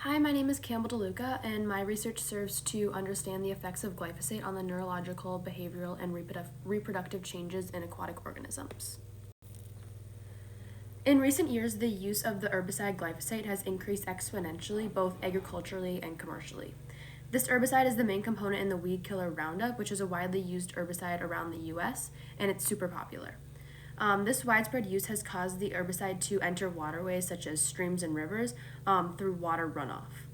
Hi, my name is Campbell DeLuca, and my research serves to understand the effects of glyphosate on the neurological, behavioral, and reproductive changes in aquatic organisms. In recent years, the use of the herbicide glyphosate has increased exponentially, both agriculturally and commercially. This herbicide is the main component in the weed killer Roundup, which is a widely used herbicide around the US, and it's super popular. This widespread use has caused the herbicide to enter waterways such as streams and rivers through water runoff.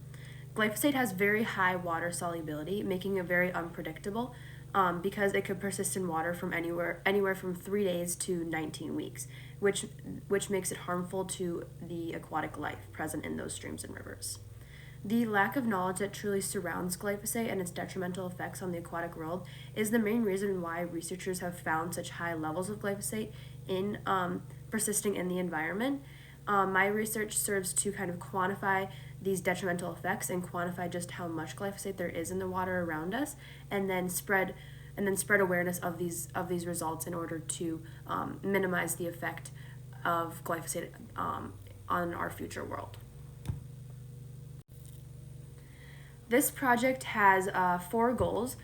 Glyphosate has very high water solubility, making it very unpredictable because it could persist in water from anywhere from 3 days to 19 weeks, which makes it harmful to the aquatic life present in those streams and rivers. The lack of knowledge that truly surrounds glyphosate and its detrimental effects on the aquatic world is the main reason why researchers have found such high levels of glyphosate in persisting in the environment. My research serves to kind of quantify these detrimental effects and quantify just how much glyphosate there is in the water around us, and then spread awareness of these results in order to minimize the effect of glyphosate on our future world. This project has four goals.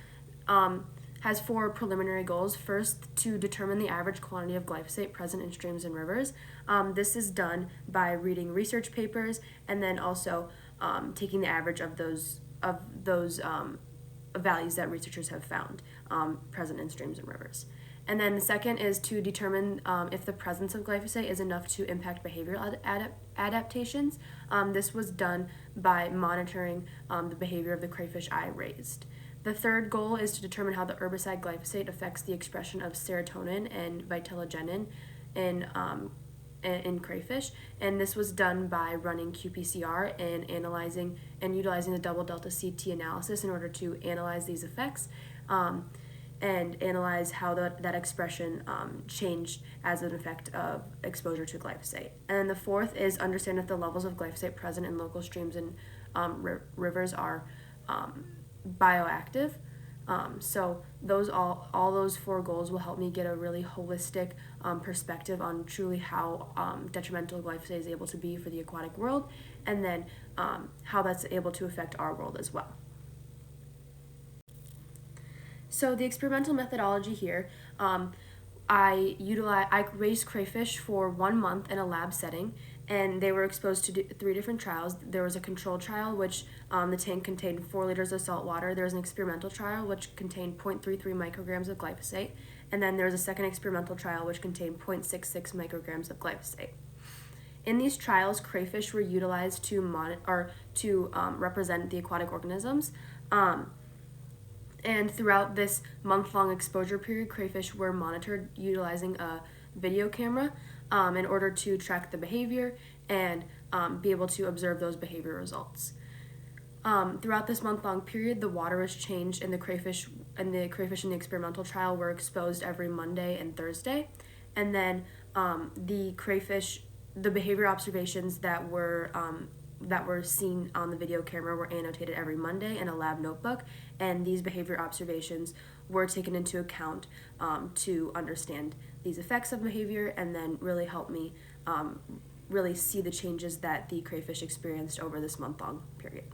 Has four preliminary goals. First, to determine the average quantity of glyphosate present in streams and rivers. This is done by reading research papers and then also taking the average of those values that researchers have found present in streams and rivers. And then the second is to determine if the presence of glyphosate is enough to impact behavioral adaptations. This was done by monitoring the behavior of the crayfish I raised. The third goal is to determine how the herbicide glyphosate affects the expression of serotonin and vitellogenin in crayfish, and this was done by running qPCR and analyzing and utilizing the double delta CT analysis in order to analyze these effects and analyze how that expression changed as an effect of exposure to glyphosate. And then the fourth is understand if the levels of glyphosate present in local streams and rivers are bioactive. So all those four goals will help me get a really holistic perspective on truly how detrimental glyphosate is able to be for the aquatic world, and then how that's able to affect our world as well. So the experimental methodology here, I raised crayfish for 1 month in a lab setting, and they were exposed to 3 different trials. There was a control trial, which the tank contained 4 liters of salt water. There was an experimental trial, which contained 0.33 micrograms of glyphosate, and then there was a second experimental trial, which contained 0.66 micrograms of glyphosate. In these trials, crayfish were utilized to represent the aquatic organisms. And throughout this month-long exposure period, crayfish were monitored utilizing a video camera in order to track the behavior and be able to observe those behavior results. Throughout this month-long period, the water was changed, and the crayfish in the experimental trial were exposed every Monday and Thursday. And then the behavior observations that were seen on the video camera were annotated every Monday in a lab notebook, and these behavior observations were taken into account to understand these effects of behavior and then really help me really see the changes that the crayfish experienced over this month-long period.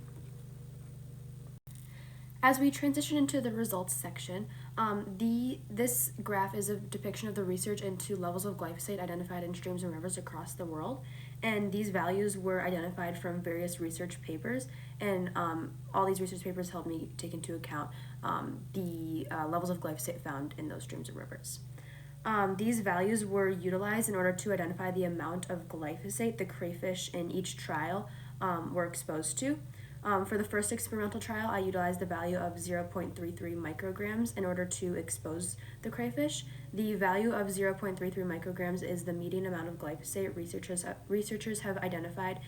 As we transition into the results section, this graph is a depiction of the research into levels of glyphosate identified in streams and rivers across the world, and these values were identified from various research papers, and all these research papers helped me take into account the levels of glyphosate found in those streams and rivers. These values were utilized in order to identify the amount of glyphosate the crayfish in each trial were exposed to. For the first experimental trial, I utilized the value of 0.33 micrograms in order to expose the crayfish. The value of 0.33 micrograms is the median amount of glyphosate researchers have identified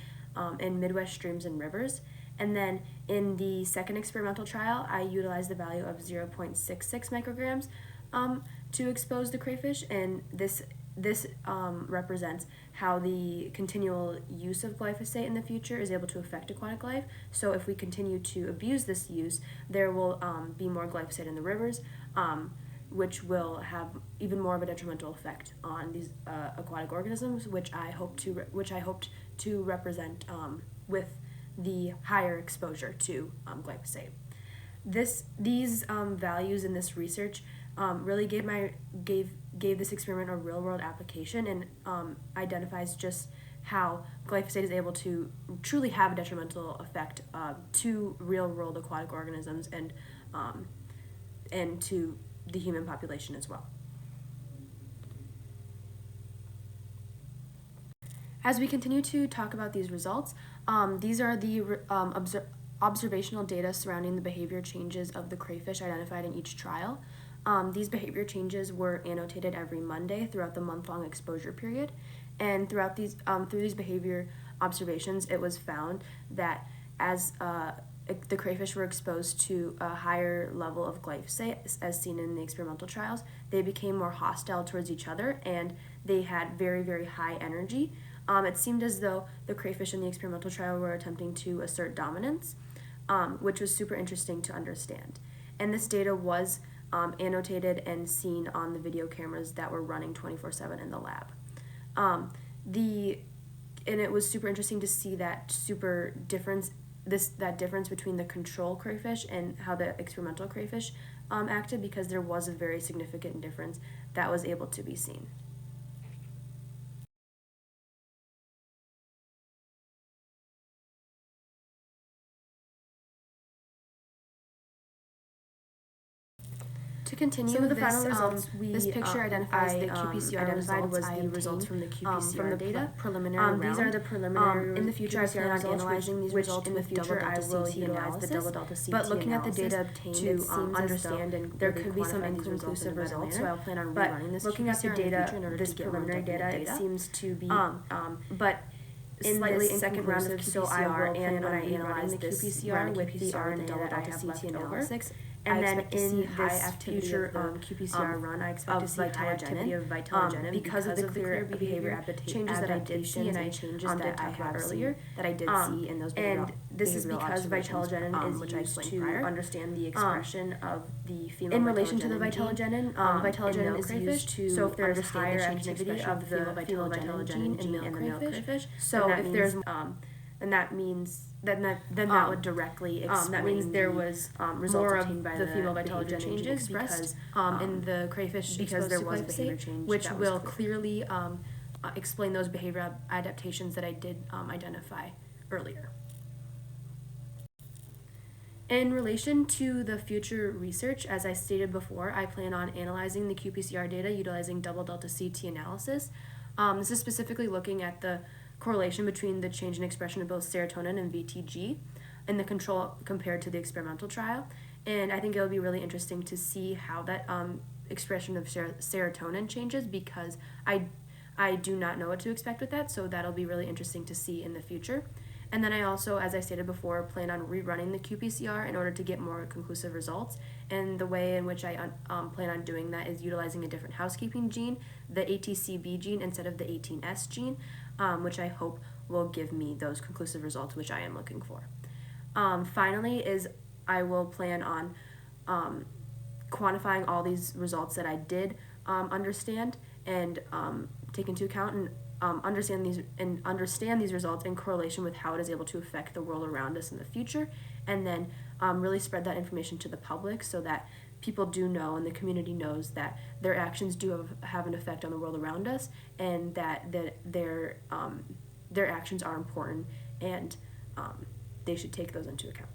in Midwest streams and rivers. And then in the second experimental trial, I utilized the value of 0.66 micrograms to expose the crayfish, and this represents how the continual use of glyphosate in the future is able to affect aquatic life. So if we continue to abuse this use, there will be more glyphosate in the rivers, which will have even more of a detrimental effect on these aquatic organisms, which I hoped to represent with the higher exposure to glyphosate. These values in this research really gave this experiment a real world application, and identifies just how glyphosate is able to truly have a detrimental effect to real world aquatic organisms and to the human population as well. As we continue to talk about these results, these are the observational data surrounding the behavior changes of the crayfish identified in each trial. These behavior changes were annotated every Monday throughout the month-long exposure period, and through these behavior observations, it was found that as the crayfish were exposed to a higher level of glyphosate, as seen in the experimental trials, they became more hostile towards each other, and they had very, very high energy. It seemed as though the crayfish in the experimental trial were attempting to assert dominance, which was super interesting to understand. And this data was annotated and seen on the video cameras that were running 24/7 in the lab. And it was super interesting to see that difference between the control crayfish and how the experimental crayfish acted, because there was a very significant difference that was able to be seen. To continue, some of the final results this picture identifies the QPCR identified was the results from the QPCR data. Preliminary these are the preliminary. In the future, I plan on analyzing these results. In the future, I will utilize the double delta CT analysis. But looking at the data obtained, to understand and there could be some inconclusive results. So I'll plan on rerunning this. Looking at the data, this preliminary data, it seems to be but in this second round of QPCR, so I will plan on analyze the QPCR with the RNA that I have left over. And then in this future QPCR run, I expect to see high activity of vitellogenin because of the clear behavior changes that I did see and changes that I had earlier that I did see in those behavioral. And this is because vitellogenin is used to understand the expression of the female in relation to the vitellogenin. Vitellogenin is used to so if there's higher activity of the female vitellogenin gene in the male crayfish. So if there's and that means then that would directly explain that means there was more of the female vitellogenin changes expressed in the crayfish because there was a behavior change, which will clearly explain those behavior adaptations that I did identify earlier. In relation to the future research, as I stated before, I plan on analyzing the qPCR data utilizing double delta CT analysis. This is specifically looking at the correlation between the change in expression of both serotonin and VTG in the control compared to the experimental trial. And I think it'll be really interesting to see how that expression of serotonin changes, because I do not know what to expect with that, so that'll be really interesting to see in the future. And then I also, as I stated before, plan on rerunning the qPCR in order to get more conclusive results. And the way in which I plan on doing that is utilizing a different housekeeping gene, the ATCB gene instead of the 18S gene, which I hope will give me those conclusive results which I am looking for. Finally is I will plan on quantifying all these results that I did understand and take into account and understand these results in correlation with how it is able to affect the world around us in the future, and then really spread that information to the public so that people do know and the community knows that their actions do have an effect on the world around us, and that their actions are important, and they should take those into account.